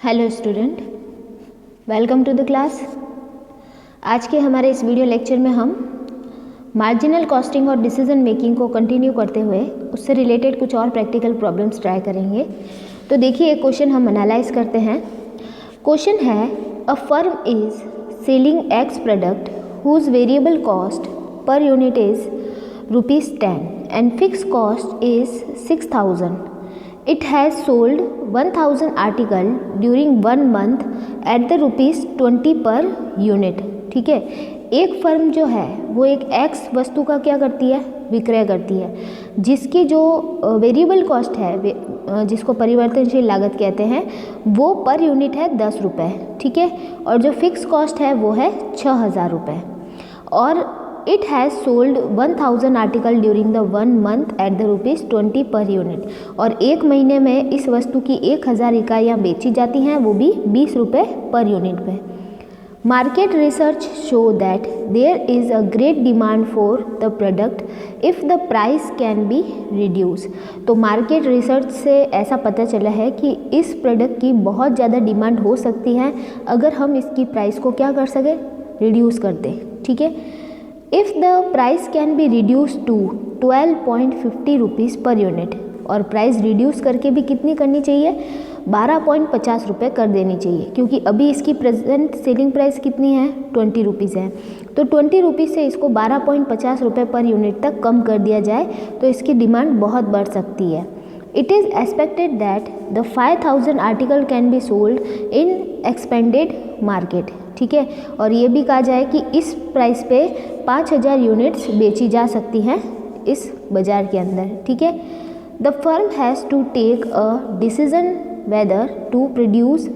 Hello student, welcome to the class. आज के हमारे इस वीडियो लेक्चर में हम मार्जिनल कॉस्टिंग और डिसीजन मेकिंग को कंटिन्यू करते हुए उससे रिलेटेड कुछ और प्रैक्टिकल प्रॉब्लम्स ट्राई करेंगे। तो देखिए, एक क्वेश्चन हम एनालाइज करते हैं। क्वेश्चन है, a firm is selling X product whose variable cost per unit is ₹10 and fix cost is 6000. It has sold 1000 article during 1 month at the ₹20 per unit. ठीक है, एक फर्म जो है वो एक एक्स वस्तु का क्या करती है, विक्रय करती है, जिसकी जो वेरिएबल कॉस्ट है, जिसको परिवर्तनशील लागत कहते हैं, वो पर यूनिट है 10 रुपये। ठीक है, और जो फिक्स कॉस्ट है वो है 6000 रुपये। और it has sold 1000 article during the 1 month eight the ₹20 पर यूनिट। और एक महीने में इस वस्तु की 1000 इकाइयाँ बेची जाती हैं, वो भी 20 रुपये पर यूनिट पे। Market research show that there is a great demand for the product if the price can be reduce. तो मार्केट रिसर्च से ऐसा पता चला है कि इस प्रोडक्ट की बहुत ज़्यादा डिमांड हो सकती है अगर हम इसकी प्राइस को क्या कर सकें, रिड्यूस कर दें। ठीक है, if the price can be reduce to 12.50 rupees per unit, और प्राइस रिड्यूस करके भी कितनी करनी चाहिए, 12.50 रुपये कर देनी चाहिए, क्योंकि अभी इसकी प्रेजेंट सेलिंग प्राइस कितनी है, 20 रुपीज़ है। तो 20 रुपीज़ से इसको 12.50 रुपये पर यूनिट तक कम कर दिया जाए तो इसकी डिमांड बहुत बढ़ सकती है। It is expected that the 5000 article can be sold in expanded market. ठीक है, और ये भी कहा जाए कि इस प्राइस पे 5000 यूनिट्स बेची जा सकती हैं इस बाज़ार के अंदर। ठीक है, the firm has to take a decision whether to produce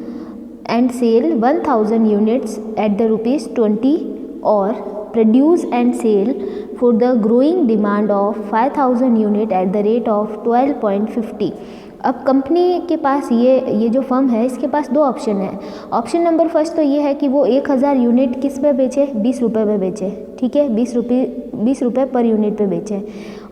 and sell 1000 units at the ₹20 और produce and sell for the growing demand of 5000 unit at the rate of 12.50. अब कंपनी के पास ये जो फर्म है, इसके पास दो ऑप्शन है। Option number first तो ये है कि वो 1000 यूनिट किस पे बेचे, 20 रुपये में बेचे। ठीक है, 20 रुपये पर यूनिट पे बेचे।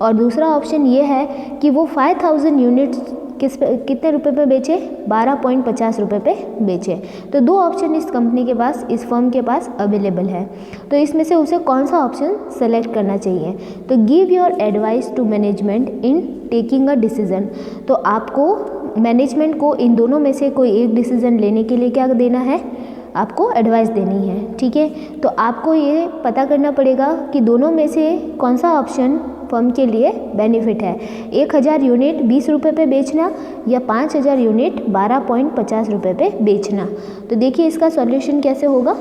और दूसरा ऑप्शन ये है कि वो 5000 यूनिट्स कितने रुपए पे बेचे, 12.50 रुपये पे बेचे। तो दो ऑप्शन इस कंपनी के पास, इस फर्म के पास अवेलेबल है। तो इसमें से उसे कौन सा ऑप्शन सेलेक्ट करना चाहिए। तो give your advice to management in taking a decision. तो आपको मैनेजमेंट को इन दोनों में से कोई एक डिसीजन लेने के लिए क्या देना है, आपको एडवाइस देनी है। ठीक है, तो आपको ये पता करना पड़ेगा कि दोनों में से कौन सा ऑप्शन फर्म के लिए बेनिफिट है, 1000 यूनिट 20 रुपये पे बेचना या 5000 यूनिट 12.50 रुपये पे बेचना। तो देखिए इसका सॉल्यूशन कैसे होगा।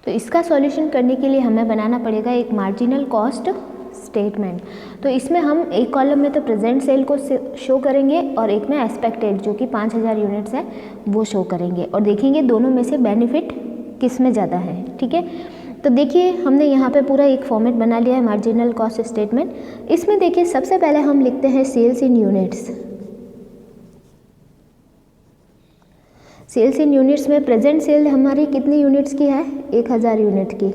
तो इसका सॉल्यूशन करने के लिए हमें बनाना पड़ेगा एक मार्जिनल कॉस्ट स्टेटमेंट। तो इसमें हम एक कॉलम में तो प्रेजेंट सेल को शो करेंगे और एक में एक्सपेक्टेड, जो कि 5000 यूनिट्स है, वो शो करेंगे और देखेंगे दोनों में से बेनिफिट किस में ज़्यादा है। ठीक है, तो देखिए हमने यहाँ पे पूरा एक फॉर्मेट बना लिया है मार्जिनल कॉस्ट स्टेटमेंट। इसमें देखिए सबसे पहले हम लिखते हैं सेल्स इन यूनिट्स। सेल्स इन यूनिट्स में प्रेजेंट सेल हमारी कितनी यूनिट्स की है, 1000 यूनिट की,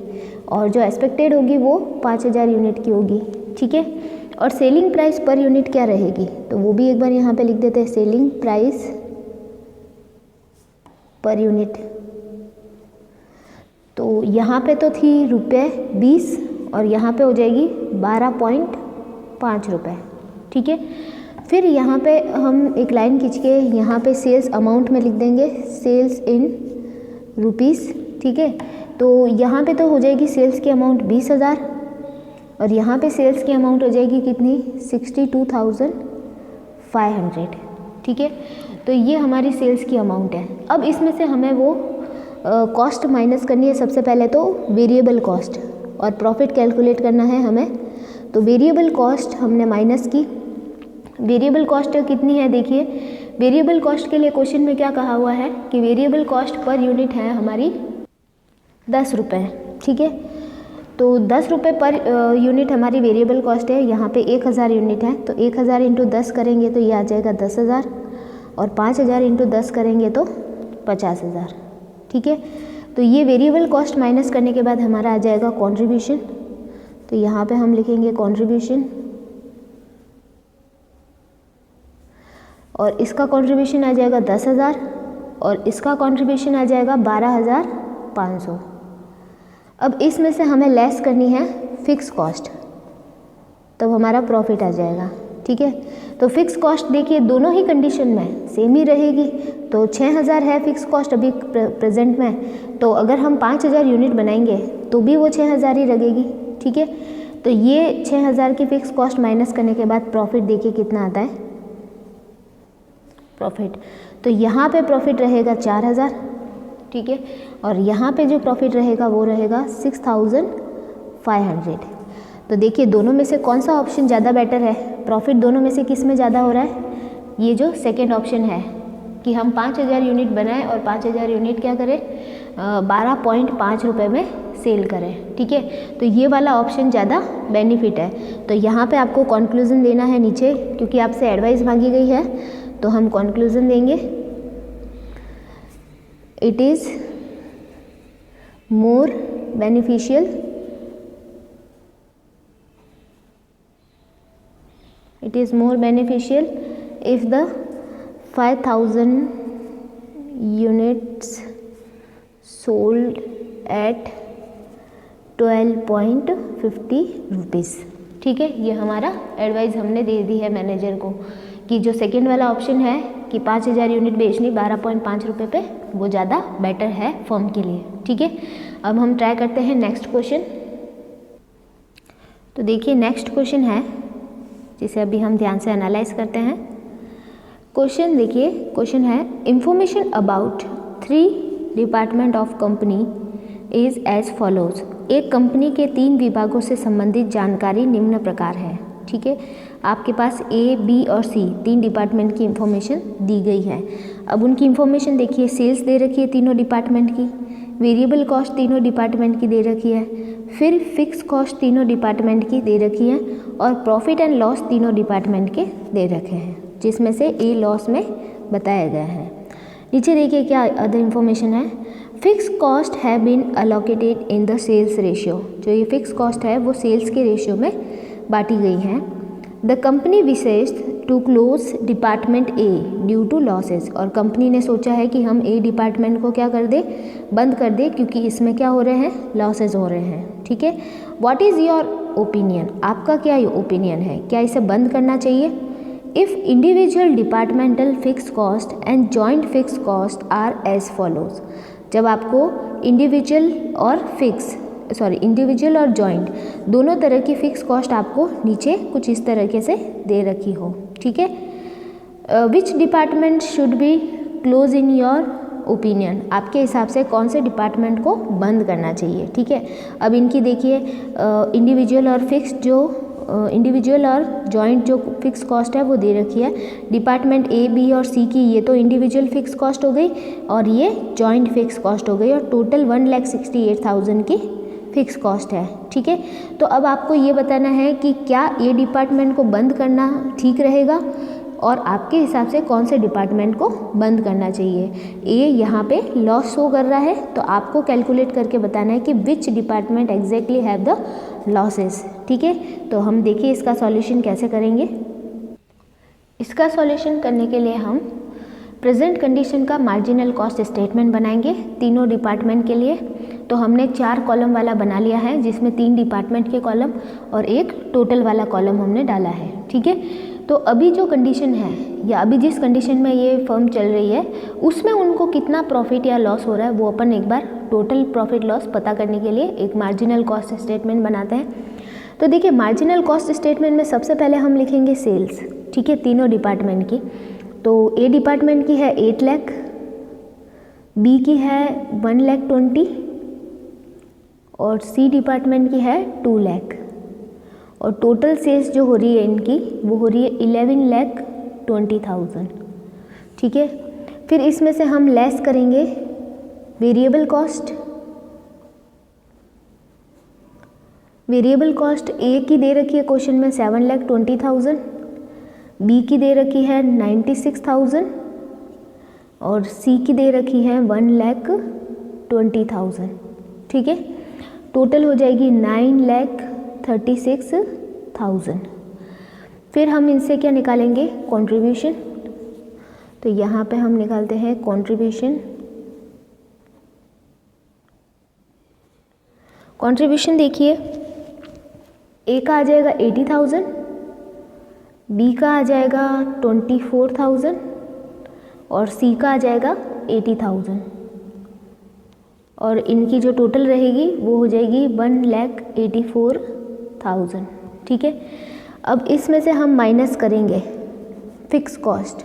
और जो एक्सपेक्टेड होगी वो 5000 यूनिट की होगी। ठीक है, और सेलिंग प्राइस पर यूनिट क्या रहेगी, तो वो भी एक बार यहाँ पे लिख देते हैं, सेलिंग प्राइस पर यूनिट। तो यहाँ पे तो थी ₹20 और यहाँ पे हो जाएगी 12.5 रुपये। ठीक है, फिर यहाँ पे हम एक लाइन खींच के यहाँ पे सेल्स अमाउंट में लिख देंगे, सेल्स इन रुपीज़। ठीक है, तो यहाँ पे तो हो जाएगी सेल्स की अमाउंट 20,000 और यहाँ पे सेल्स की अमाउंट हो जाएगी कितनी, 62,500। ठीक है, तो ये हमारी सेल्स की अमाउंट है। अब इसमें से हमें वो कॉस्ट माइनस करनी है। सबसे पहले तो वेरिएबल कॉस्ट और प्रॉफिट कैलकुलेट करना है हमें। तो वेरिएबल कॉस्ट हमने माइनस की। वेरिएबल कॉस्ट कितनी है, देखिए वेरिएबल कॉस्ट के लिए क्वेश्चन में क्या कहा हुआ है कि वेरिएबल कॉस्ट पर यूनिट है हमारी 10 रुपये। ठीक है, तो 10 रुपये पर यूनिट हमारी वेरिएबल कॉस्ट है। यहाँ पे 1000 यूनिट है, तो 1000 इंटू 10 करेंगे तो ये आ जाएगा 10,000 और 5000 इंटू 10 करेंगे तो 50,000। ठीक है, तो ये वेरिएबल कॉस्ट माइनस करने के बाद हमारा आ जाएगा कंट्रीब्यूशन। तो यहाँ पे हम लिखेंगे कंट्रीब्यूशन और इसका कंट्रीब्यूशन आ जाएगा 10,000 और इसका कंट्रीब्यूशन आ जाएगा 12,500। अब इसमें से हमें लेस करनी है फिक्स कॉस्ट, तब हमारा प्रॉफिट आ जाएगा। ठीक है, तो फिक्स कॉस्ट देखिए दोनों ही कंडीशन में सेम ही रहेगी। तो 6,000 है फिक्स कॉस्ट अभी प्रेजेंट में, तो अगर हम 5,000 यूनिट बनाएंगे तो भी वो 6,000 ही लगेगी। ठीक है, तो ये 6,000 की फिक्स कॉस्ट माइनस करने के बाद प्रॉफिट देखिए कितना आता है प्रॉफिट। तो यहाँ पे प्रॉफिट रहेगा 4,000। ठीक है, और यहाँ पे जो प्रॉफिट रहेगा वो रहेगा 6,500। तो देखिए दोनों में से कौन सा ऑप्शन ज़्यादा बेटर है, प्रॉफिट दोनों में से किस में ज़्यादा हो रहा है? ये जो सेकेंड ऑप्शन है कि हम 5,000 यूनिट बनाएं और 5,000 यूनिट क्या करें 12.5 रुपये में सेल करें। ठीक है, तो ये वाला ऑप्शन ज़्यादा बेनिफिट है। तो यहाँ पे आपको कंक्लूजन देना है नीचे, क्योंकि आपसे एडवाइस मांगी गई है, तो हम कंक्लूजन देंगे it is more beneficial it is more beneficial if the 5,000 units sold at 12.50 rupees। ठीक है, ये हमारा एडवाइस हमने दे दी है मैनेजर को कि जो सेकेंड वाला ऑप्शन है कि 5,000 यूनिट बेचनी 12.5 रुपये पे, वो ज़्यादा बेटर है फर्म के लिए। ठीक है, अब हम ट्राई करते हैं नेक्स्ट क्वेश्चन। तो देखिए नेक्स्ट क्वेश्चन है जिसे अभी हम ध्यान से एनालाइज करते हैं। क्वेश्चन देखिए, क्वेश्चन है information about 3 department of company is as follows. एक कंपनी के 3 विभागों से संबंधित जानकारी निम्न प्रकार है। ठीक है, आपके पास ए, बी और सी 3 डिपार्टमेंट की इंफॉर्मेशन दी गई है। अब उनकी इंफॉर्मेशन देखिए, सेल्स दे रखी है तीनों डिपार्टमेंट की, वेरिएबल कॉस्ट तीनों डिपार्टमेंट की दे रखी है, फिर फिक्स कॉस्ट तीनों डिपार्टमेंट की दे रखी है, और प्रॉफिट एंड लॉस तीनों डिपार्टमेंट के दे रखे हैं, जिसमें से ए लॉस में बताया गया है। नीचे देखिए क्या अदर इंफॉर्मेशन है। Fix cost have been allocated in the sales ratio. जो ये फिक्स कॉस्ट है वो सेल्स के रेशियो में बांटी गई हैं। The company wishes to close department A due to losses. और कंपनी ने सोचा है कि हम ए डिपार्टमेंट को क्या कर दे, बंद कर दे, क्योंकि इसमें क्या हो रहे हैं, लॉसेस हो रहे हैं। ठीक है, व्हाट इज़ योर ओपिनियन, आपका क्या ओपिनियन है, क्या इसे बंद करना चाहिए? If individual departmental fix cost and joint fix cost are as follows. जब आपको इंडिविजुअल और जॉइंट दोनों तरह की फिक्स कॉस्ट आपको नीचे कुछ इस तरीके से दे रखी हो। ठीक है, which department should be close in your opinion, आपके हिसाब से कौन से डिपार्टमेंट को बंद करना चाहिए। ठीक है, अब इनकी देखिए इंडिविजुअल और जॉइंट जो फिक्स कॉस्ट है वो दे रखी है। डिपार्टमेंट ए, बी और सी की ये तो इंडिविजुअल फिक्स कॉस्ट हो गई और ये जॉइंट फिक्स कॉस्ट हो गई, और टोटल 1,68,000 की फिक्स कॉस्ट है। ठीक है, तो अब आपको ये बताना है कि क्या ए डिपार्टमेंट को बंद करना ठीक रहेगा और आपके हिसाब से कौन से डिपार्टमेंट को बंद करना चाहिए। ए यहाँ पे लॉस शो कर रहा है, तो आपको कैलकुलेट करके बताना है कि which department exactly have the losses. ठीक है, तो हम देखिए इसका सॉल्यूशन कैसे करेंगे। इसका सॉल्यूशन करने के लिए हम प्रेजेंट कंडीशन का मार्जिनल कॉस्ट स्टेटमेंट बनाएंगे तीनों डिपार्टमेंट के लिए। तो हमने 4 कॉलम वाला बना लिया है, जिसमें 3 डिपार्टमेंट के कॉलम और एक टोटल वाला कॉलम हमने डाला है। ठीक है, तो अभी जो कंडीशन है या अभी जिस कंडीशन में ये फर्म चल रही है उसमें उनको कितना प्रॉफिट या लॉस हो रहा है वो अपन एक बार टोटल प्रॉफिट लॉस पता करने के लिए एक मार्जिनल कॉस्ट स्टेटमेंट बनाते हैं। तो देखिए मार्जिनल कॉस्ट स्टेटमेंट में सबसे पहले हम लिखेंगे सेल्स। ठीक है, तीनों डिपार्टमेंट की। तो ए डिपार्टमेंट की है 8 लाख, बी की है 1,20,000 और सी डिपार्टमेंट की है 2 लाख, और टोटल सेल्स जो हो रही है इनकी वो हो रही है 11,20,000। ठीक है, फिर इसमें से हम लेस करेंगे वेरिएबल कॉस्ट। वेरिएबल कॉस्ट ए की दे रखी है क्वेश्चन में 7,20,000, बी की दे रखी है 96,000 और सी की दे रखी है 1,20,000। ठीक है, टोटल हो जाएगी 9,36,000। फिर हम इनसे क्या निकालेंगे, कंट्रीब्यूशन। तो यहाँ पे हम निकालते हैं कंट्रीब्यूशन। कंट्रीब्यूशन देखिए, ए का आ जाएगा 80,000, बी का आ जाएगा 24,000 और सी का आ जाएगा 80,000 और इनकी जो टोटल रहेगी वो हो जाएगी 1,84,000। ठीक है, अब इसमें से हम माइनस करेंगे फिक्स कॉस्ट।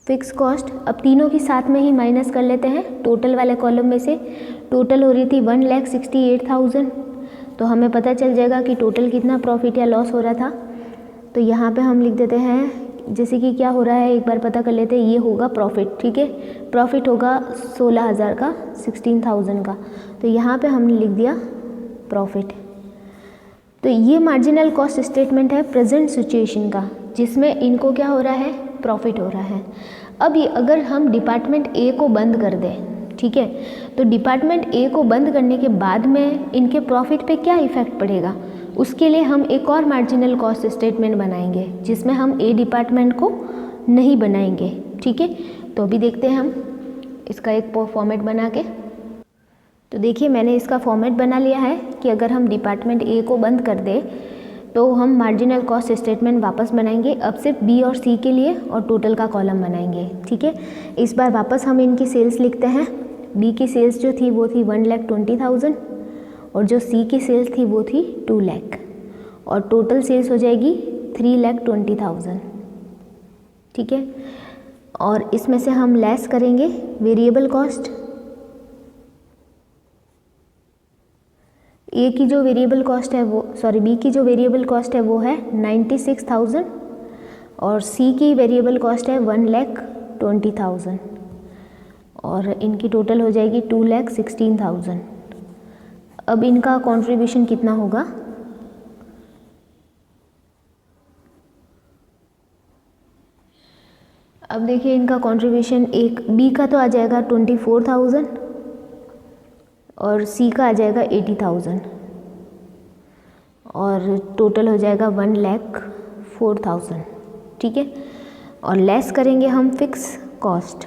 फिक्स कॉस्ट अब तीनों की साथ में ही माइनस कर लेते हैं। टोटल वाले कॉलम में से टोटल हो रही थी 1,68,000, तो हमें पता चल जाएगा कि टोटल कितना प्रॉफिट या लॉस हो रहा था। तो यहाँ पे हम लिख देते हैं, जैसे कि क्या हो रहा है एक बार पता कर लेते हैं। ये होगा प्रॉफिट, ठीक है, प्रॉफिट होगा 16,000 का, 16,000 का, तो यहाँ पे हमने लिख दिया प्रॉफिट। तो ये मार्जिनल कॉस्ट स्टेटमेंट है प्रेजेंट सिचुएशन का, जिसमें इनको क्या हो रहा है, प्रॉफिट हो रहा है। अब ये अगर हम डिपार्टमेंट ए को बंद कर दें, ठीक है, तो डिपार्टमेंट ए को बंद करने के बाद में इनके प्रॉफिट पे क्या इफ़ेक्ट पड़ेगा, उसके लिए हम एक और मार्जिनल कॉस्ट स्टेटमेंट बनाएंगे, जिसमें हम ए डिपार्टमेंट को नहीं बनाएंगे। ठीक है, तो अभी देखते हैं हम इसका एक फॉर्मेट बना के। तो देखिए मैंने इसका फॉर्मेट बना लिया है कि अगर हम डिपार्टमेंट ए को बंद कर दें तो हम मार्जिनल कॉस्ट स्टेटमेंट वापस बनाएंगे, अब सिर्फ बी और सी के लिए, और टोटल का कॉलम बनाएंगे। ठीक है, इस बार वापस हम इनकी सेल्स लिखते हैं। बी की सेल्स जो थी वो थी 1,20,000 और जो सी की सेल्स थी वो थी 2 लाख, और टोटल सेल्स हो जाएगी 3,20,000। ठीक है, और इसमें से हम लेस करेंगे वेरिएबल कॉस्ट। ए की जो वेरिएबल कॉस्ट है वो, बी की जो वेरिएबल कॉस्ट है वो है 96,000 और सी की वेरिएबल कॉस्ट है 1,20,000 और इनकी टोटल हो जाएगी 2,16,000। अब इनका कंट्रीब्यूशन कितना होगा, अब देखिए इनका कंट्रीब्यूशन, एक बी का तो आ जाएगा 24,000 और सी का आ जाएगा 80,000 और टोटल हो जाएगा 1,04,000। ठीक है, और लेस करेंगे हम फिक्स कॉस्ट।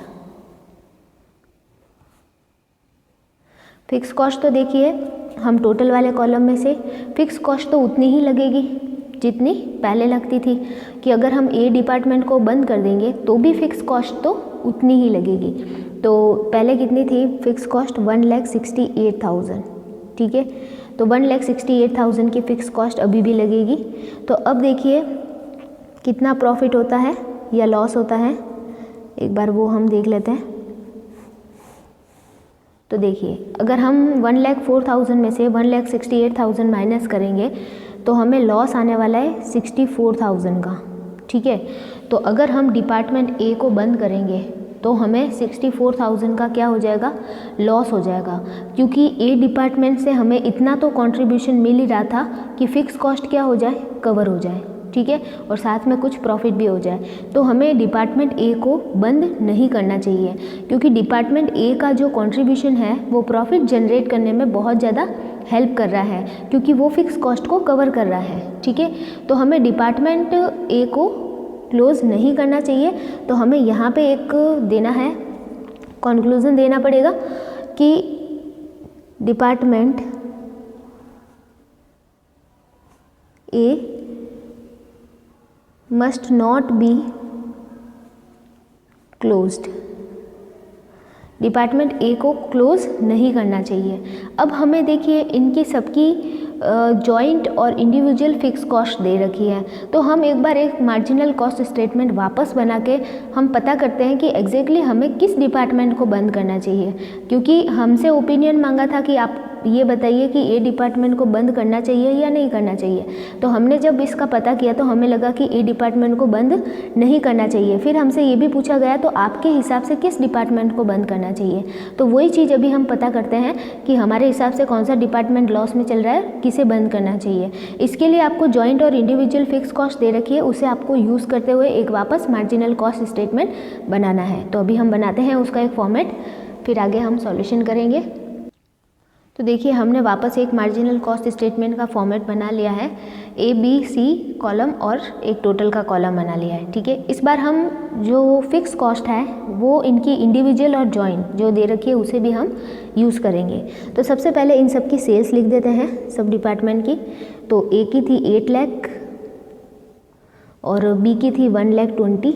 फिक्स कॉस्ट तो देखिए हम टोटल वाले कॉलम में से फिक्स कॉस्ट तो उतनी ही लगेगी जितनी पहले लगती थी, कि अगर हम ए डिपार्टमेंट को बंद कर देंगे तो भी फिक्स कॉस्ट तो उतनी ही लगेगी। तो पहले कितनी थी फिक्स कॉस्ट, 1,68,000। ठीक है, तो 1,68,000 की फिक्स कॉस्ट अभी भी लगेगी। तो अब देखिए कितना प्रॉफिट होता है या लॉस होता है, एक बार वो हम देख लेते हैं। तो देखिए अगर हम 1,04,000 में से 1,68,000 माइनस करेंगे तो हमें लॉस आने वाला है 64,000 का। ठीक है, तो अगर हम डिपार्टमेंट ए को बंद करेंगे तो हमें 64,000 का क्या हो जाएगा, लॉस हो जाएगा, क्योंकि ए डिपार्टमेंट से हमें इतना तो कंट्रीब्यूशन मिल ही रहा था कि फिक्स कॉस्ट क्या हो जाए, कवर हो जाए। ठीक है, और साथ में कुछ प्रॉफिट भी हो जाए। तो हमें डिपार्टमेंट ए को बंद नहीं करना चाहिए, क्योंकि डिपार्टमेंट ए का जो कंट्रीब्यूशन है वो प्रॉफिट जनरेट करने में बहुत ज़्यादा हेल्प कर रहा है, क्योंकि वो फिक्स कॉस्ट को कवर कर रहा है। ठीक है, तो हमें डिपार्टमेंट ए को क्लोज नहीं करना चाहिए। तो हमें यहाँ पे एक देना है, कंक्लूजन देना पड़ेगा कि department A must not be closed. Department A को क्लोज नहीं करना चाहिए। अब हमें देखिए इनकी सबकी जॉइंट और इंडिविजुअल फिक्स कॉस्ट दे रखी है, तो हम एक बार एक मार्जिनल कॉस्ट स्टेटमेंट वापस बना के हम पता करते हैं कि एग्जैक्टली हमें किस डिपार्टमेंट को बंद करना चाहिए, क्योंकि हमसे ओपिनियन मांगा था कि आप ये बताइए कि ए डिपार्टमेंट को बंद करना चाहिए या नहीं करना चाहिए। तो हमने जब इसका पता किया तो हमें लगा कि ए डिपार्टमेंट को बंद नहीं करना चाहिए। फिर हमसे ये भी पूछा गया तो आपके हिसाब से किस डिपार्टमेंट को बंद करना चाहिए। तो वही चीज़ अभी हम पता करते हैं कि हमारे हिसाब से कौन सा डिपार्टमेंट लॉस में चल रहा है, किसे बंद करना चाहिए। इसके लिए आपको जॉइंट और इंडिविजुअल फिक्स कॉस्ट दे रखी है, उसे आपको यूज़ करते हुए एक वापस मार्जिनल कॉस्ट स्टेटमेंट बनाना है। तो अभी हम बनाते हैं उसका एक फॉर्मेट, फिर आगे हम सॉल्यूशन करेंगे। तो देखिए हमने वापस एक मार्जिनल कॉस्ट स्टेटमेंट का फॉर्मेट बना लिया है, ए बी सी कॉलम और एक टोटल का कॉलम बना लिया है। ठीक है, इस बार हम जो फिक्स कॉस्ट है वो इनकी इंडिविजुअल और जॉइंट जो दे रखी है उसे भी हम यूज़ करेंगे। तो सबसे पहले इन सब की सेल्स लिख देते हैं सब डिपार्टमेंट की। तो ए की थी 8 लाख और बी की थी 1,20,000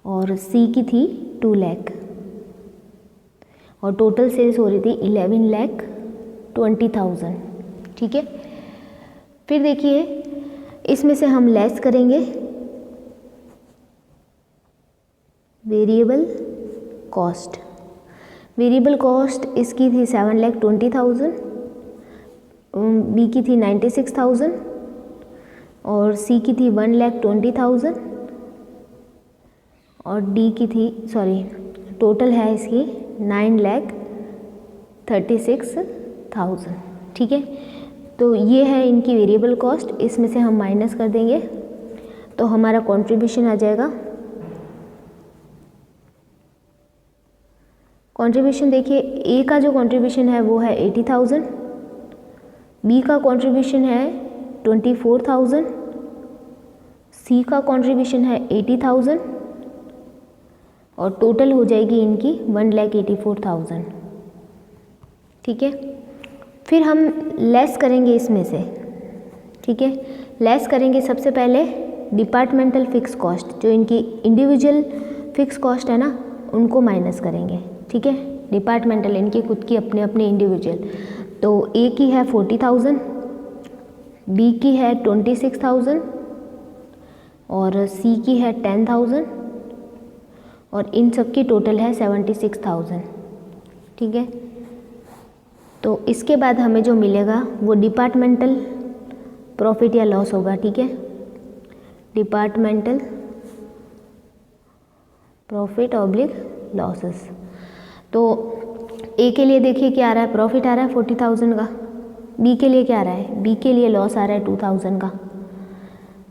और सी की थी 2 लाख और टोटल सेल्स हो रही थी 11,20,000। ठीक है, फिर देखिए इसमें से हम लेस करेंगे वेरिएबल कॉस्ट। वेरिएबल कॉस्ट इसकी थी 7,20,000, बी की थी 96,000 और सी की थी 1,20,000 और डी की थी टोटल है इसकी 9,36,000। ठीक है, तो ये है इनकी वेरिएबल कॉस्ट, इसमें से हम माइनस कर देंगे तो हमारा कंट्रीब्यूशन आ जाएगा। कंट्रीब्यूशन देखिए ए का जो कंट्रीब्यूशन है वो है 80,000, बी का कंट्रीब्यूशन है 24,000, सी का कंट्रीब्यूशन है 80,000 और टोटल हो जाएगी इनकी 1,84,000। ठीक है, फिर हम लेस करेंगे इसमें से। ठीक है, लेस करेंगे सबसे पहले डिपार्टमेंटल फिक्स कॉस्ट, जो इनकी इंडिविजुअल फिक्स कॉस्ट है ना उनको माइनस करेंगे। ठीक है, डिपार्टमेंटल इनकी खुद की अपने अपने इंडिविजुअल। तो ए की है 40,000, बी की है 26,000 और सी की है 10,000 और इन सब की टोटल है 76,000। ठीक है, तो इसके बाद हमें जो मिलेगा वो डिपार्टमेंटल प्रॉफिट या लॉस होगा। ठीक है, डिपार्टमेंटल प्रॉफिट ऑब्लिक लॉसेस। तो ए के लिए देखिए क्या आ रहा है, प्रॉफिट आ रहा है 40,000 का, बी के लिए क्या आ रहा है, बी के लिए लॉस आ रहा है 2,000 का,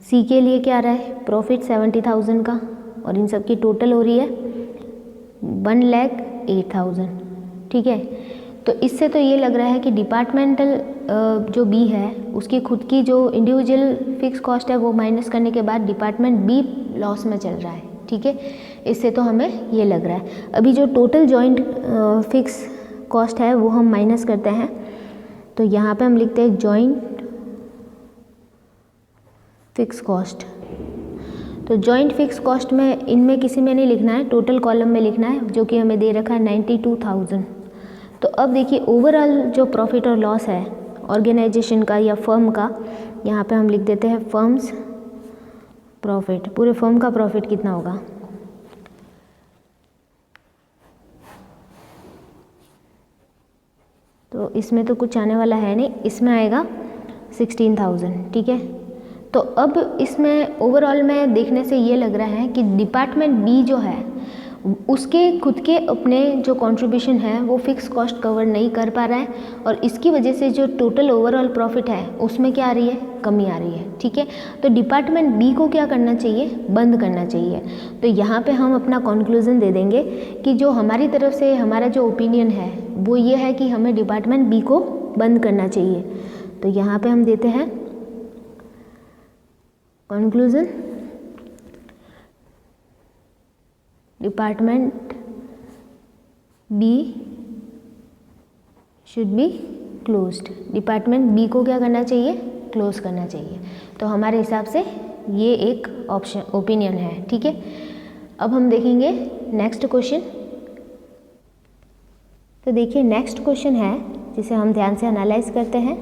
सी के लिए क्या आ रहा है, प्रॉफिट 70,000 का और इन सब की टोटल हो रही है 1,08,000। ठीक है, तो इससे तो ये लग रहा है कि डिपार्टमेंटल जो बी है उसकी खुद की जो इंडिविजुअल फिक्स कॉस्ट है वो माइनस करने के बाद डिपार्टमेंट बी लॉस में चल रहा है। ठीक है, इससे तो हमें ये लग रहा है। अभी जो टोटल जॉइंट फिक्स कॉस्ट है वो हम माइनस करते हैं। तो यहाँ पे हम लिखते हैं जॉइंट फिक्स कॉस्ट। तो जॉइंट फिक्स कॉस्ट में इनमें किसी में नहीं लिखना है, टोटल कॉलम में लिखना है, जो कि हमें दे रखा है 92,000। तो अब देखिए ओवरऑल जो प्रॉफिट और लॉस है ऑर्गेनाइजेशन का या फर्म का, यहाँ पे हम लिख देते हैं फर्म्स प्रॉफिट। पूरे फर्म का प्रॉफिट कितना होगा, तो इसमें तो कुछ आने वाला है नहीं, इसमें आएगा 16,000। ठीक है, तो अब इसमें ओवरऑल में देखने से ये लग रहा है कि डिपार्टमेंट बी जो है उसके खुद के अपने जो कंट्रीब्यूशन है वो फिक्स कॉस्ट कवर नहीं कर पा रहा है और इसकी वजह से जो टोटल ओवरऑल प्रॉफिट है उसमें क्या आ रही है, कमी आ रही है। ठीक है, तो डिपार्टमेंट बी को क्या करना चाहिए, बंद करना चाहिए। तो यहाँ पे हम अपना कंक्लूजन दे देंगे कि जो हमारी तरफ से हमारा जो ओपिनियन है वो ये है कि हमें डिपार्टमेंट बी को बंद करना चाहिए। तो यहाँ पे हम देते हैं conclusion, department B should be closed. Department B को क्या करना चाहिए, क्लोज करना चाहिए। तो हमारे हिसाब से ये एक ऑप्शन ओपिनियन है। ठीक है, अब हम देखेंगे नेक्स्ट क्वेश्चन। तो देखिए नेक्स्ट क्वेश्चन है जिसे हम ध्यान से एनालाइज करते हैं।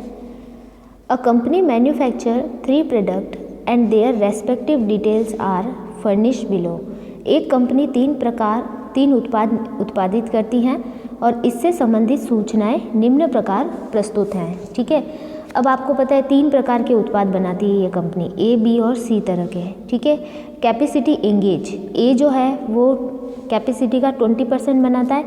A company manufacture 3 product and their respective details are furnished below. एक कंपनी 3 उत्पाद उत्पादित करती हैं और इससे संबंधित सूचनाएं निम्न प्रकार प्रस्तुत हैं। ठीक है, अब आपको पता है 3 प्रकार के उत्पाद बनाती है ये कंपनी, ए बी और सी तरह के। ठीक है, कैपेसिटी एंगेज, ए जो है वो कैपेसिटी का 20% बनाता है,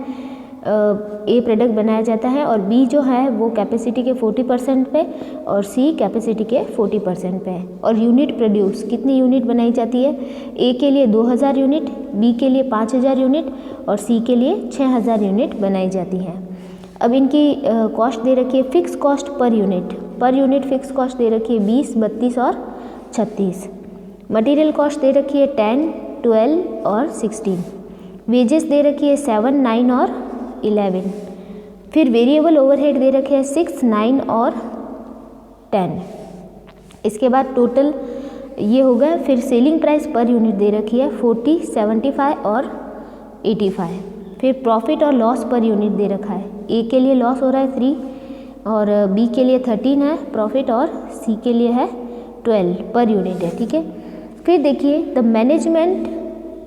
ए प्रोडक्ट बनाया जाता है और बी जो है वो कैपेसिटी के 40% पे और सी कैपेसिटी के 40% पे है। और यूनिट प्रोड्यूस, कितनी यूनिट बनाई जाती है, ए के लिए 2000 यूनिट, बी के लिए 5000 यूनिट और सी के लिए 6000 यूनिट बनाई जाती है। अब इनकी कॉस्ट दे रखी है, fix cost per unit fix cost दे रखी है 20, 32 और 36। मटेरियल कॉस्ट दे रखी है 10, 12 और 16। वेजेस दे रखी है 7, 9 और 11। फिर वेरिएबल ओवरहेड दे रखे हैं 6, 9 और 10। इसके बाद टोटल ये हो गया। फिर सेलिंग प्राइस पर यूनिट दे रखी है 40, 75 और 85। फिर प्रॉफिट और लॉस पर यूनिट दे रखा है, ए के लिए लॉस हो रहा है 3 और बी के लिए 13 है प्रॉफिट और सी के लिए है 12 पर यूनिट है, ठीक है। फिर देखिए the management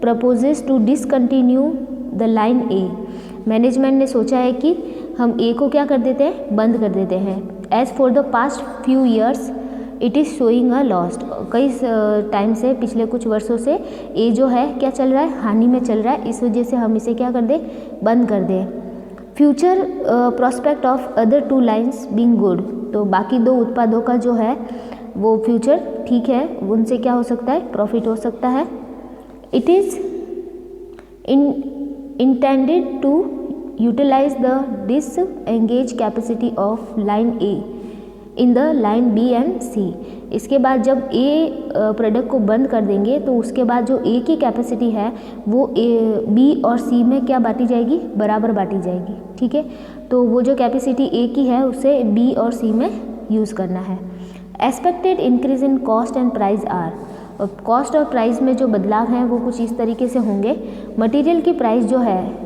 proposes to discontinue the line A. Management ने सोचा है कि हम ए को क्या कर देते हैं, बंद कर देते हैं। As for the past few years it is showing a loss. कई टाइम से, पिछले कुछ वर्षों से ए जो है क्या चल रहा है, हानि में चल रहा है। इस वजह से हम इसे क्या कर दें, बंद कर दें। Future prospect of other 2 lines being good. तो बाकी 2 उत्पादों का जो है वो फ्यूचर ठीक है, उनसे क्या हो सकता है, प्रॉफिट हो सकता है। It is intended to utilize the disengage capacity of line A in the line B and C. इसके बाद जब ए प्रोडक्ट को बंद कर देंगे तो उसके बाद जो ए की कैपेसिटी है वो ए, बी और सी में क्या बांटी जाएगी, बराबर बांटी जाएगी, ठीक है। तो वो जो कैपेसिटी ए की है उसे बी और सी में यूज़ करना है। Expected increase in cost and price are. Cost और प्राइस में जो बदलाव हैं वो कुछ इस तरीके से होंगे। मटेरियल की प्राइस जो है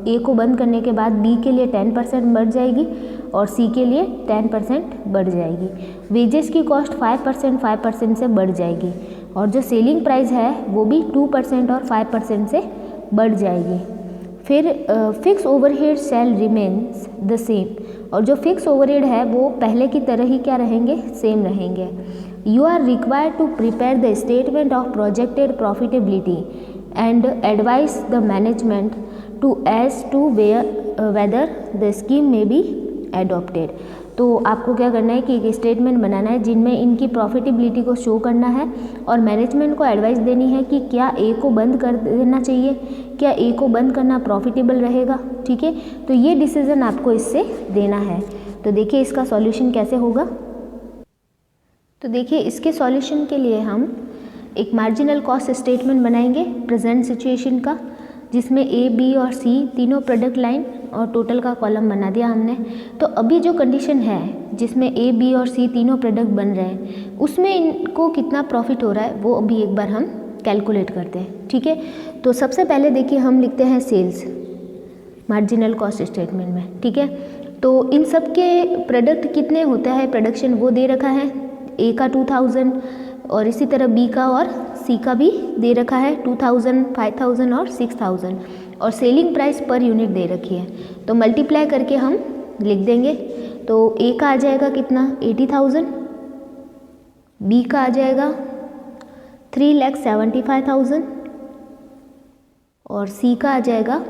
ए को बंद करने के बाद बी के लिए 10% बढ़ जाएगी और सी के लिए 10% बढ़ जाएगी। वेजेस की कॉस्ट 5% से बढ़ जाएगी और जो सेलिंग प्राइस है वो भी 2% और 5% से बढ़ जाएगी। फिर fix overhead shall remains the same. और जो फिक्स ओवरहेड है वो पहले की तरह ही क्या रहेंगे, सेम रहेंगे। You are required to prepare the statement of projected profitability and advise the management to as to whether the scheme may be adopted. तो आपको क्या करना है कि एक स्टेटमेंट बनाना है जिनमें इनकी प्रॉफिटेबिलिटी को शो करना है और मैनेजमेंट को एडवाइस देनी है कि क्या ए को बंद कर देना चाहिए, क्या ए को बंद करना प्रॉफिटेबल रहेगा, ठीक है। तो ये डिसीजन आपको इससे देना है। तो देखिए इसका सॉल्यूशन कैसे होगा। तो देखिए इसके सॉल्यूशन के लिए हम एक मार्जिनल कॉस्ट स्टेटमेंट बनाएंगे प्रेजेंट सिचुएशन का, जिसमें ए, बी और सी तीनों प्रोडक्ट लाइन और टोटल का कॉलम बना दिया हमने। तो अभी जो कंडीशन है जिसमें ए, बी और सी तीनों प्रोडक्ट बन रहे हैं उसमें इनको कितना प्रॉफिट हो रहा है वो अभी एक बार हम कैलकुलेट करते हैं, ठीक है। तो सबसे पहले देखिए हम लिखते हैं सेल्स मार्जिनल कॉस्ट स्टेटमेंट में, ठीक है। तो इन सब के प्रोडक्ट कितने होता है प्रोडक्शन वो दे रखा है, ए का 2000 और इसी तरह बी का और सी का भी दे रखा है 2000, 5000 और 6000 और सेलिंग प्राइस पर यूनिट दे रखी है। तो मल्टीप्लाई करके हम लिख देंगे। तो ए का आ जाएगा कितना 80,000, बी का आ जाएगा 3,75,000 और सी का आ जाएगा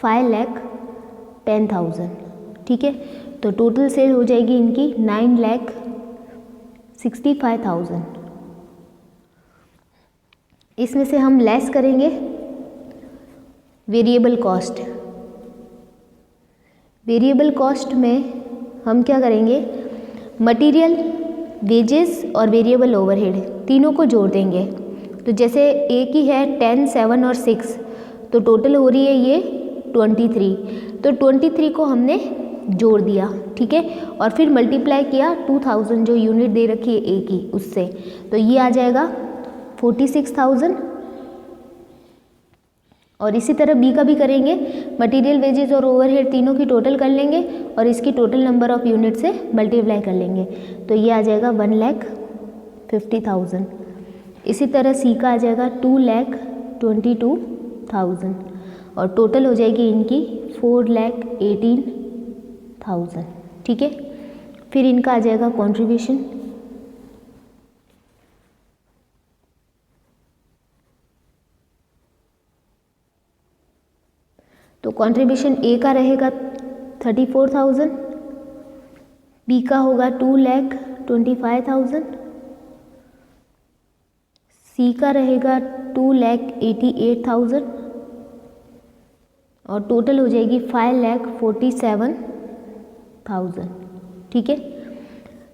5,10,000, ठीक है। तो टोटल सेल हो जाएगी इनकी 9,65,000। इसमें से हम लेस करेंगे वेरिएबल कॉस्ट। वेरिएबल कॉस्ट में हम क्या करेंगे, मटेरियल, वेजेस और वेरिएबल ओवरहेड तीनों को जोड़ देंगे। तो जैसे ए की है 10, 7 और 6 तो टोटल हो रही है ये 23। तो 23 को हमने जोड़ दिया, ठीक है, और फिर मल्टीप्लाई किया 2000 जो यूनिट दे रखी है ए की उससे, तो ये आ जाएगा 46,000। और इसी तरह बी का भी करेंगे, मटेरियल, वेजेस और ओवरहेड तीनों की टोटल कर लेंगे और इसकी टोटल नंबर ऑफ यूनिट से मल्टीप्लाई कर लेंगे, तो ये आ जाएगा 1,50,000। इसी तरह सी का आ जाएगा 2,22,000 और टोटल हो जाएगी इनकी 4,18,000, ठीक है। फिर इनका आ जाएगा कंट्रीब्यूशन। तो कंट्रीब्यूशन ए का रहेगा 34,000, बी का होगा 2,25,000, सी का रहेगा 2,88,000 और टोटल हो जाएगी 5,47,000। ठीक है,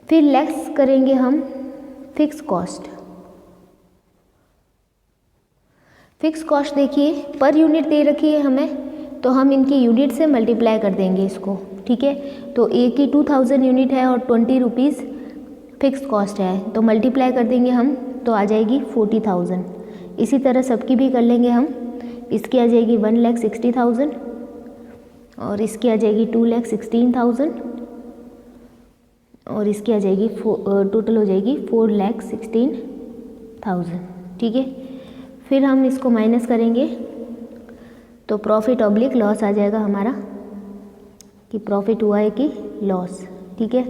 फिर लेस करेंगे हम फिक्स कॉस्ट। फिक्स कॉस्ट देखिए पर यूनिट दे रखी है हमें, तो हम इनकी यूनिट से मल्टीप्लाई कर देंगे इसको। ठीक है, तो ए की 2000 यूनिट है और 20 रुपीज़ फिक्स कॉस्ट है, तो मल्टीप्लाई कर देंगे हम तो आ जाएगी 40,000। इसी तरह सबकी भी कर लेंगे हम। इसकी आ जाएगी 1,60,000 और इसकी आ जाएगी 2,16,000 और इसकी आ जाएगी टोटल हो जाएगी 4,16,000। ठीक है, फिर हम इसको माइनस करेंगे तो प्रॉफिट ऑब्लिक लॉस आ जाएगा हमारा कि प्रॉफिट हुआ है कि लॉस। ठीक है,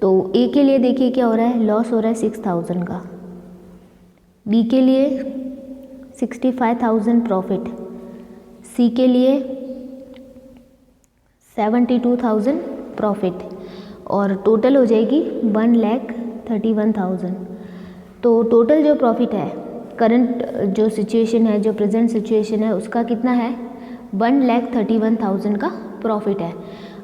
तो ए के लिए देखिए क्या हो रहा है, लॉस हो रहा है 6,000 का, बी के लिए 65,000 प्रॉफिट, सी के लिए 72,000 प्रॉफिट और टोटल हो जाएगी 1,31,000। तो टोटल जो प्रॉफिट है करंट जो सिचुएशन है, जो प्रेजेंट सिचुएशन है, उसका कितना है 1,31,000 का प्रॉफिट है।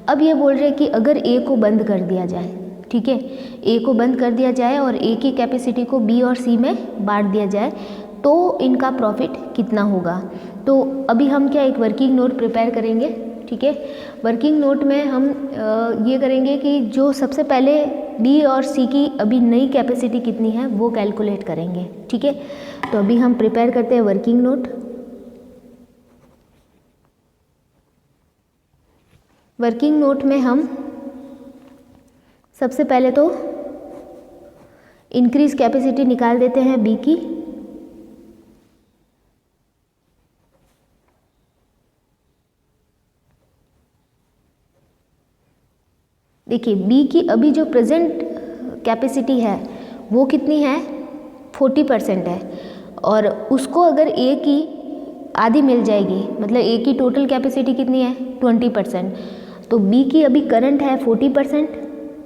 अब ये बोल रहे हैं कि अगर ए को बंद कर दिया जाए, ठीक है, ए को बंद कर दिया जाए और ए की कैपेसिटी को बी और सी में बांट दिया जाए तो इनका प्रॉफिट कितना होगा। तो अभी हम क्या एक वर्किंग नोट प्रिपेयर करेंगे। ठीक है, वर्किंग नोट में हम ये करेंगे कि जो सबसे पहले बी और सी की अभी नई कैपेसिटी कितनी है वो कैलकुलेट करेंगे। ठीक है, तो अभी हम प्रिपेयर करते हैं वर्किंग नोट। वर्किंग नोट में हम सबसे पहले तो इंक्रीज कैपेसिटी निकाल देते हैं बी की। देखिए बी की अभी जो प्रेजेंट कैपेसिटी है वो कितनी है 40% है और उसको अगर ए की आधी मिल जाएगी, मतलब ए की टोटल कैपेसिटी कितनी है 20%, तो बी की अभी करंट है 40%।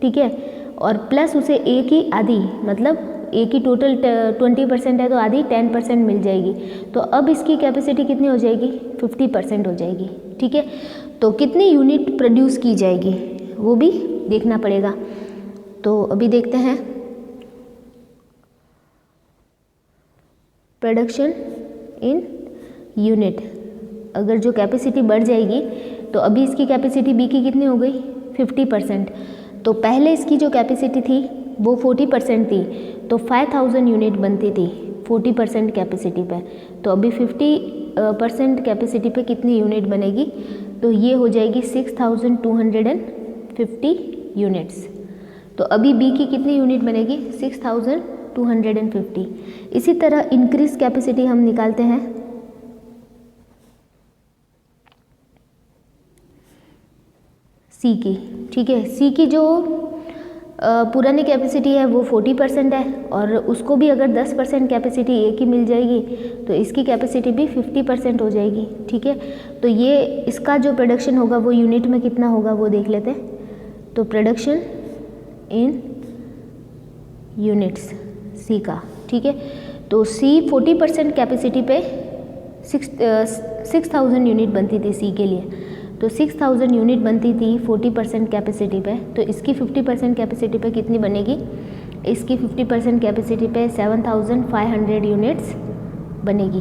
ठीक है, और प्लस उसे ए की आधी, मतलब ए की टोटल 20% है तो आधी 10% मिल जाएगी, तो अब इसकी कैपेसिटी कितनी हो जाएगी 50% हो जाएगी। ठीक है, तो कितनी यूनिट प्रोड्यूस की जाएगी वो भी देखना पड़ेगा। तो अभी देखते हैं प्रोडक्शन इन यूनिट। अगर जो कैपेसिटी बढ़ जाएगी तो अभी इसकी कैपेसिटी बी की कितनी हो गई 50%, तो पहले इसकी जो कैपेसिटी थी वो 40% थी, तो 5,000 यूनिट बनती थी 40% कैपेसिटी पे, तो अभी 50% कैपेसिटी पे कितनी यूनिट बनेगी, तो ये हो जाएगी 6,250 यूनिट्स। तो अभी बी की कितनी यूनिट बनेगी 6,250। इसी तरह इंक्रीज कैपेसिटी हम निकालते हैं। सी की, ठीक है, सी की जो पुरानी कैपेसिटी है वो 40% है और उसको भी अगर 10% कैपेसिटी ए की मिल जाएगी तो इसकी कैपेसिटी भी 50% हो जाएगी। ठीक है, तो ये इसका जो प्रोडक्शन होगा वो यूनिट में कितना होगा वो देख लेते हैं। तो प्रोडक्शन इन यूनिट्स सी का, ठीक है, तो सी 40% कैपेसिटी पे 6,000 यूनिट बनती थी सी के लिए, तो 6,000 यूनिट बनती थी 40% कैपेसिटी पे, तो इसकी 50% कैपेसिटी पे कितनी बनेगी, इसकी 50% कैपेसिटी पे 7,500 यूनिट्स बनेगी।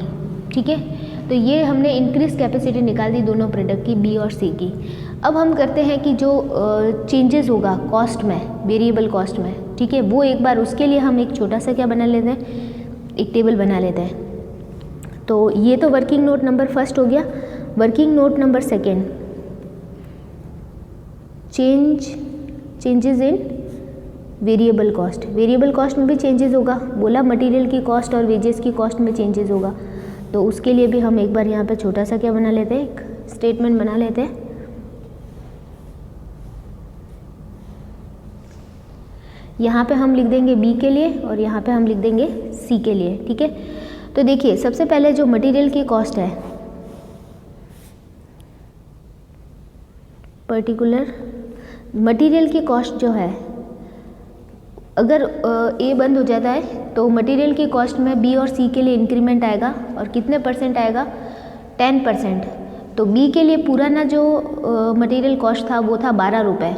ठीक है, तो ये हमने इंक्रीज कैपेसिटी निकाल दी दोनों प्रोडक्ट की, बी और सी की। अब हम करते हैं कि जो चेंजेस होगा कॉस्ट में, वेरिएबल कॉस्ट में, ठीक है, वो एक बार उसके लिए हम एक छोटा सा क्या बना लेते हैं, एक टेबल बना लेते हैं। तो ये तो वर्किंग नोट नंबर फर्स्ट हो गया। Working note number second, changes in variable cost. Variable cost में भी चेंजेस होगा, बोला मटेरियल की कॉस्ट और वेजेस की कॉस्ट में चेंजेस होगा, तो उसके लिए भी हम एक बार यहाँ पे छोटा सा क्या बना लेते हैं, एक स्टेटमेंट बना लेते हैं। यहाँ पे हम लिख देंगे बी के लिए और यहाँ पे हम लिख देंगे सी के लिए। ठीक है, तो देखिए सबसे पहले जो मटेरियल की कॉस्ट है, पर्टिकुलर मटेरियल की कॉस्ट जो है, अगर ए बंद हो जाता है तो मटेरियल की कॉस्ट में बी और सी के लिए इंक्रीमेंट आएगा और कितने परसेंट आएगा 10%। तो बी के लिए पुराना जो मटेरियल कॉस्ट था वो था 12 रुपये।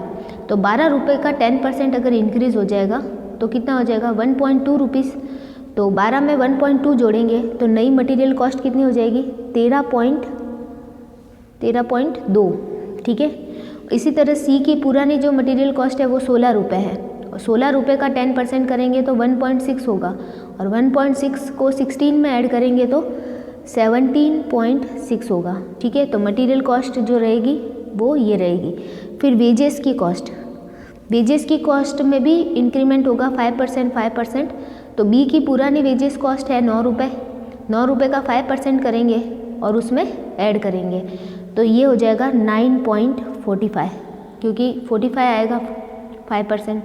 तो 12 रुपये का 10% अगर इंक्रीज़ हो जाएगा तो कितना हो जाएगा 1.2 रुपीज़। तो 12 में 1.2 जोड़ेंगे तो नई मटेरियल कॉस्ट कितनी हो जाएगी 13.2। ठीक है। इसी तरह सी की पुरानी जो मटेरियल कॉस्ट है वो 16 रुपये है, और 16 रुपये का 10% करेंगे तो 1.6 होगा, और 1.6 को 16 में ऐड करेंगे तो 17.6 होगा। ठीक है। तो मटेरियल कॉस्ट जो रहेगी वो ये रहेगी। फिर वेजेस की कॉस्ट, वेजेस की कॉस्ट में भी इंक्रीमेंट होगा 5%। तो बी की पुरानी वेजेस कॉस्ट है 9 रुपये, 9 रुपये का 5% करेंगे और उसमें ऐड करेंगे तो ये हो जाएगा 9.45, क्योंकि 45 आएगा 5%।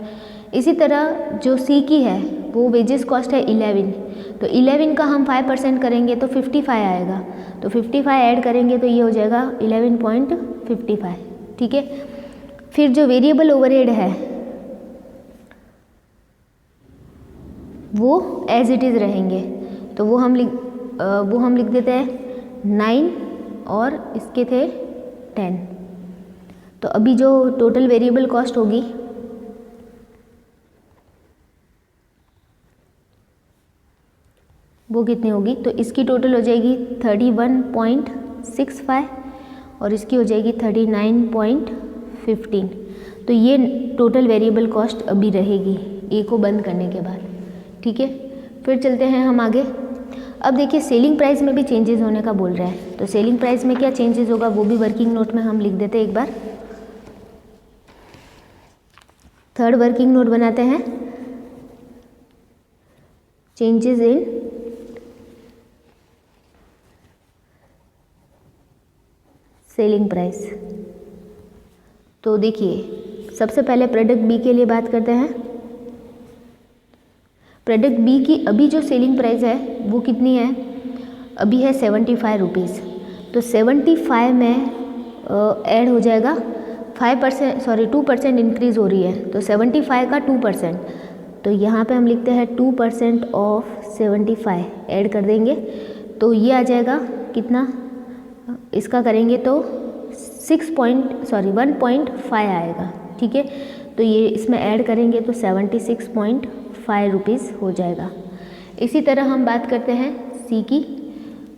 इसी तरह जो सी की है वो वेजेस कॉस्ट है 11, तो 11 का हम 5% करेंगे तो 55 आएगा, तो 55 ऐड करेंगे तो ये हो जाएगा 11.55। ठीक है। फिर जो वेरिएबल ओवरहेड है वो एज इट इज़ रहेंगे, तो वो हम लिख देते हैं 9 और इसके थे 10। तो अभी जो टोटल वेरिएबल कॉस्ट होगी वो कितनी होगी, तो इसकी टोटल हो जाएगी 31.65 और इसकी हो जाएगी 39.15। तो ये टोटल वेरिएबल कॉस्ट अभी रहेगी ए को बंद करने के बाद। ठीक है। फिर चलते हैं हम आगे। अब देखिए सेलिंग प्राइस में भी चेंजेस होने का बोल रहा है, तो सेलिंग प्राइस में क्या चेंजेस होगा वो भी वर्किंग नोट में हम लिख देते हैं। एक बार थर्ड वर्किंग नोट बनाते हैं, चेंजेस इन सेलिंग प्राइस। तो देखिए सबसे पहले प्रोडक्ट बी के लिए बात करते हैं। प्रोडक्ट बी की अभी जो सेलिंग प्राइस है वो कितनी है, अभी है 75 रुपीज़। तो 75 में ऐड हो जाएगा 2% इंक्रीज़ हो रही है, तो 75 का 2%, तो यहाँ पे हम लिखते हैं 2% ऑफ 75 ऐड कर देंगे तो ये आ जाएगा कितना, इसका करेंगे तो 1.5 आएगा। ठीक है। तो ये इसमें ऐड करेंगे तो 76.5 रुपीज़ हो जाएगा। इसी तरह हम बात करते हैं सी की।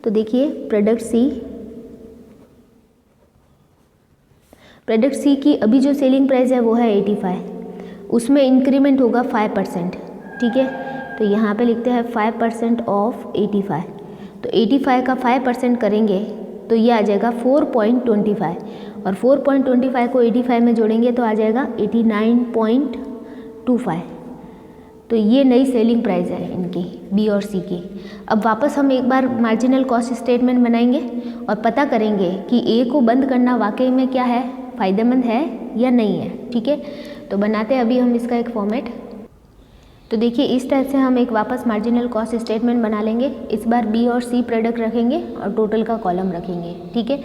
तो देखिए प्रोडक्ट सी की अभी जो सेलिंग प्राइस है वो है 85, उसमें इंक्रीमेंट होगा 5%। ठीक है। तो यहाँ पे लिखते हैं 5% ऑफ 85, तो 85 का 5% करेंगे तो ये आ जाएगा 4.25, और 4.25 को 85 में जोड़ेंगे तो आ जाएगा 89.25। तो ये नई सेलिंग प्राइस है इनकी बी और सी की। अब वापस हम एक बार मार्जिनल कॉस्ट स्टेटमेंट बनाएंगे और पता करेंगे कि ए को बंद करना वाकई में क्या है, फ़ायदेमंद है या नहीं है। ठीक है। तो बनाते हैं अभी हम इसका एक फॉर्मेट। तो देखिए इस टाइप से हम एक वापस मार्जिनल कॉस्ट स्टेटमेंट बना लेंगे। इस बार बी और सी प्रोडक्ट रखेंगे और टोटल का कॉलम रखेंगे। ठीक है।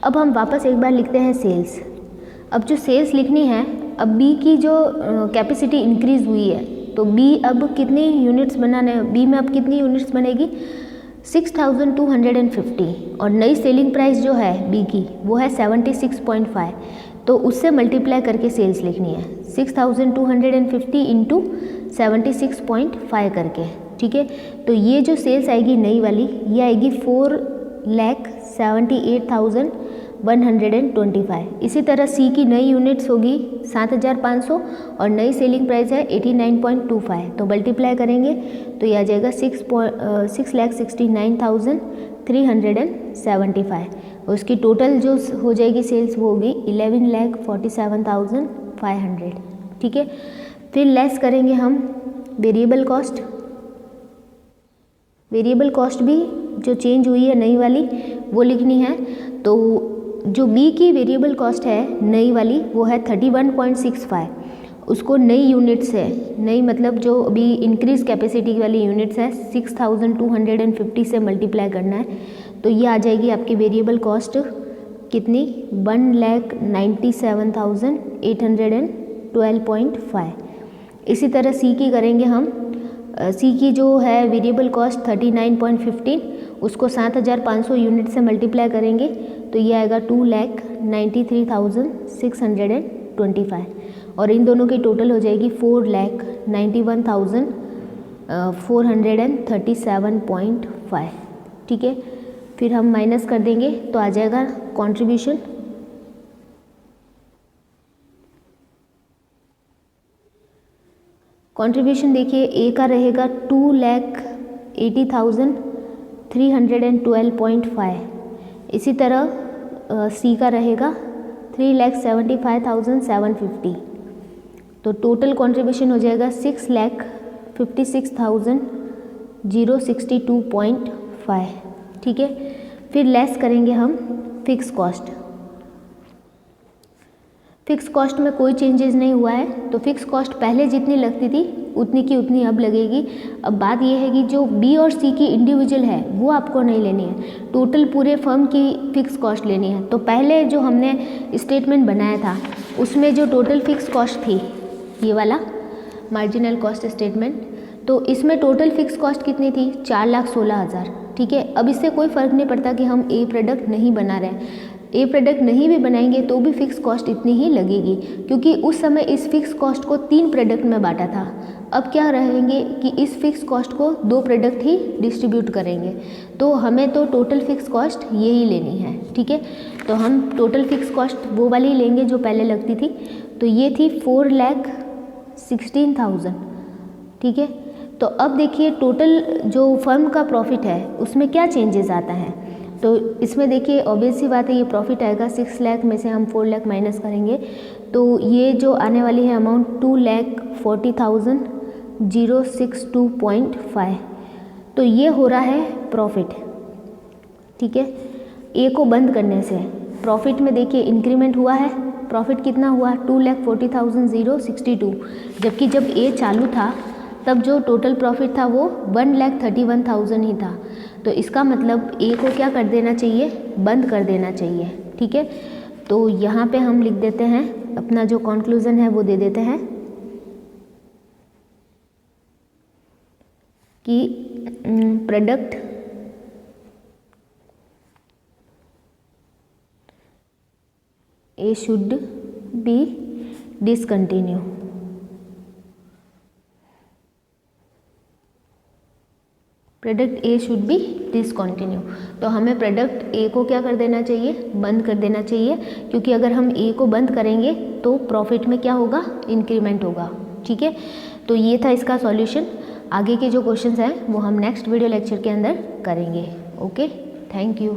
अब हम वापस एक बार लिखते हैं सेल्स। अब जो सेल्स लिखनी है, अब बी की जो कैपेसिटी इंक्रीज़ हुई है तो बी अब कितनी यूनिट्स बनाने, बी में अब कितनी यूनिट्स बनेगी 6250, और नई सेलिंग प्राइस जो है बी की वो है 76.5, तो उससे मल्टीप्लाई करके सेल्स लिखनी है 6250 इंटू 76.5 करके। ठीक है। तो ये जो सेल्स आएगी नई वाली ये आएगी 4,78,125। इसी तरह सी की नई यूनिट्स होगी 7500 और नई सेलिंग प्राइस है 89.25, तो मल्टीप्लाई करेंगे तो ये आ जाएगा 6,69,375। उसकी टोटल जो हो जाएगी सेल्स वो होगी 11,47,500। ठीक है। फिर लेस करेंगे हम वेरिएबल कॉस्ट। वेरिएबल कॉस्ट भी जो चेंज हुई है नई वाली वो लिखनी है। तो जो बी की वेरिएबल कॉस्ट है नई वाली वो है 31.65, उसको नई यूनिट्स है, नई मतलब जो अभी इंक्रीज कैपेसिटी वाली यूनिट्स है 6250 से मल्टीप्लाई करना है तो ये आ जाएगी आपकी वेरिएबल कॉस्ट कितनी 1,97,812.5। इसी तरह सी की करेंगे हम सी की जो है वेरिएबल कॉस्ट 39.15, उसको 7,500 यूनिट से मल्टीप्लाई करेंगे तो ये आएगा 2,93,625 और इन दोनों की टोटल हो जाएगी 4,91,437.5। ठीक है, फिर हम माइनस कर देंगे तो आ जाएगा कंट्रीब्यूशन। कंट्रीब्यूशन देखिए ए का रहेगा 2,80,312.5, इसी तरह सी का रहेगा 3,75,750। तो टोटल कंट्रीब्यूशन हो जाएगा 6,56,062.5। ठीक है, फिर लेस करेंगे हम फिक्स कॉस्ट। फिक्स कॉस्ट में कोई चेंजेस नहीं हुआ है, तो फिक्स कॉस्ट पहले जितनी लगती थी उतनी की उतनी अब लगेगी। अब बात यह है कि जो बी और सी की इंडिविजुअल है वो आपको नहीं लेनी है, टोटल पूरे फर्म की फिक्स कॉस्ट लेनी है। तो पहले जो हमने स्टेटमेंट बनाया था उसमें जो टोटल फिक्स कॉस्ट थी, ये वाला मार्जिनल कॉस्ट स्टेटमेंट, तो इसमें टोटल फिक्स कॉस्ट कितनी थी? 4,16,000। ठीक है, अब इससे कोई फ़र्क नहीं पड़ता कि हम ए प्रोडक्ट नहीं बना रहे हैं, ए प्रोडक्ट नहीं भी बनाएंगे तो भी फिक्स कॉस्ट इतनी ही लगेगी, क्योंकि उस समय इस फिक्स कॉस्ट को 3 प्रोडक्ट में बांटा था। अब क्या रहेंगे कि इस फिक्स कॉस्ट को 2 प्रोडक्ट ही डिस्ट्रीब्यूट करेंगे, तो हमें तो टोटल फिक्स कॉस्ट ये ही लेनी है। ठीक है, तो हम टोटल फिक्स कॉस्ट वो वाली लेंगे जो पहले लगती थी, तो ये थी 4,16,000। ठीक है, तो अब देखिए टोटल जो फर्म का प्रॉफिट है उसमें क्या चेंजेस आता है। तो इसमें देखिए ऑब्वियस सी बात है, ये प्रॉफिट आएगा 6 लाख में से हम 4 लाख माइनस करेंगे तो ये जो आने वाली है अमाउंट 2,40,062.5, तो ये हो रहा है प्रॉफिट। ठीक है, ए को बंद करने से प्रॉफिट में देखिए इंक्रीमेंट हुआ है। प्रॉफिट कितना हुआ? 2,40,062, जबकि जब ए चालू था तब जो टोटल प्रॉफिट था वो 1,31,000 ही था। तो इसका मतलब ए को क्या कर देना चाहिए? बंद कर देना चाहिए। ठीक है, तो यहाँ पे हम लिख देते हैं अपना जो कंक्लूजन है वो दे देते हैं कि product A should be discontinue. Product A should be discontinue, तो हमें प्रोडक्ट ए को क्या कर देना चाहिए? बंद कर देना चाहिए, क्योंकि अगर हम ए को बंद करेंगे तो प्रॉफिट में क्या होगा? इंक्रीमेंट होगा। ठीक है, तो ये था इसका सॉल्यूशन। आगे के जो क्वेश्चंस हैं वो हम नेक्स्ट वीडियो लेक्चर के अंदर करेंगे। Okay, thank you.